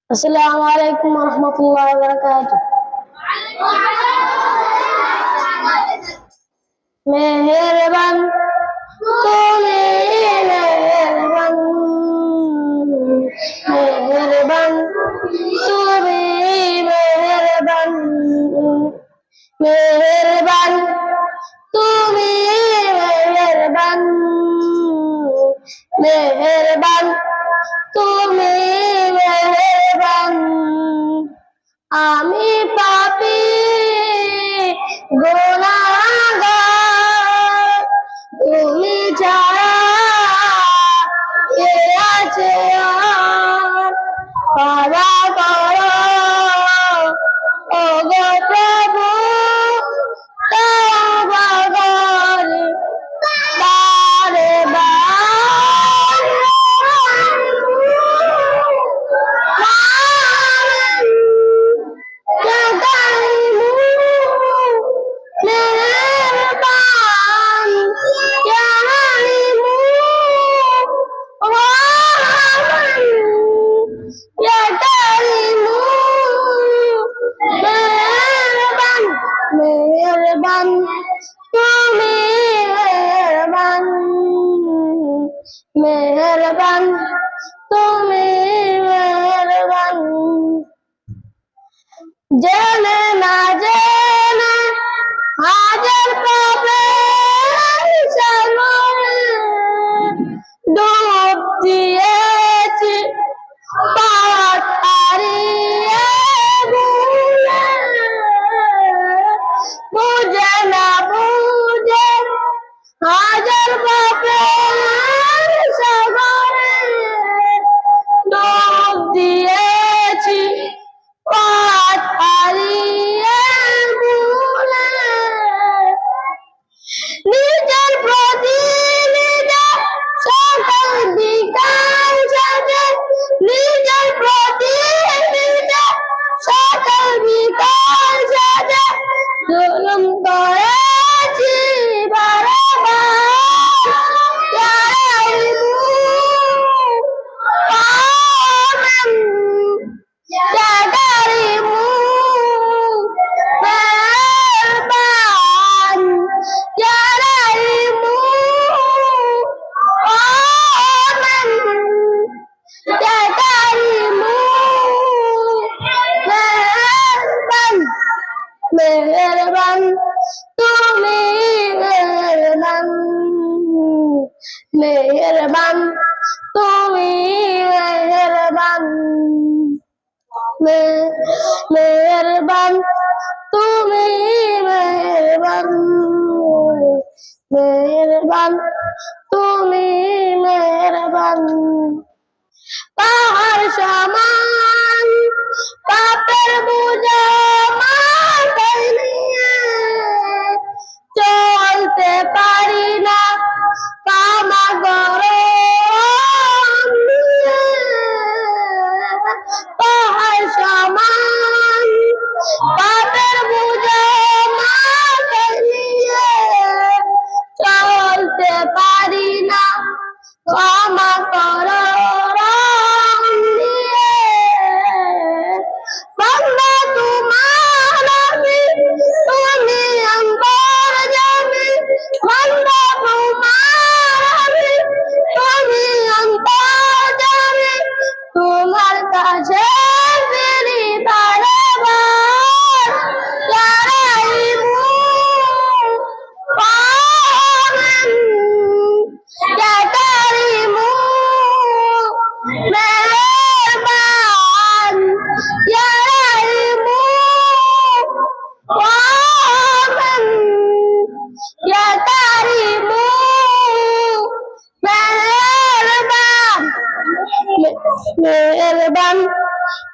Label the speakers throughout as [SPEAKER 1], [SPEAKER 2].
[SPEAKER 1] अस्सलामु अलैकुम वरहमतुल्लाहि वबरकातुह। मेहरबान तूने मेहरबान, मेहरबान तू भी मेहरबान, मेहरबान तू भी मेहरबान, मेहरबान তুমি মেহেরবান। আমি পাপী গুনাহগার, তুমি ছাড়া কে আছে আর? ক্ষমা করো ওগো প্রভু, তওবা করি বারে বারে। मेहरबान তুমি মেহরবান, মেহরবান তুমি মেহরবান। জেনে না জেনে হাজার পাপের সাগরে ডুব দিয়েছি, পথ হারিয়ে ভুলে। বুঝে না বুঝে হাজার পাপের সাগরে ডুব দিয়েছি, পথ হারিয়ে ভুলে। নিজের প্রতি নিজের সকল বিকাল সাজে, নিজের প্রতি নিজের সকল বিকাল সাজে জুলুম করেছি বারবার। मेहरबान তুমি মেহরবান, মেহরবান তুমি মেহরবান, মেহরবান তুমি মেহরবান, মেহরবান তুমি মেহরবান। পাহাড় সমান পাপের বোঝা মাথায় নিয়ে চলতে পারি না, ক্ষমা করো নিয়ে। পাহাড় সমান পাপের বোঝা মাথায় নিয়ে চলতে পারি না, ক্ষমা করো নিয়ে। বান্দা তোমার আমি, তুমি অন্তর্যামী। বান্দা তোমার আমি, তুমি অন্তর্যামী। তোমার কাছে ফিরি বারবার। ইয়া রাহিমু পাবেন, ইয়া কারিমু মেহেরবান, ইয়া রাহিমু পাবেন, ইয়া কারিমু মেহেরবান। মেহরবান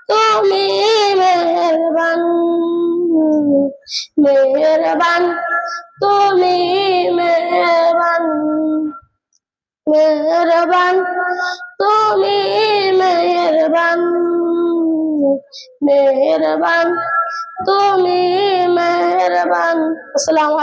[SPEAKER 1] তুমি মেহরবান, মেহরবান তুমি মেহরবান, মেহরবান তুমি মেহরবান, মেহরবান তুমি মেহরবান। আসসালামু আলাইকুম।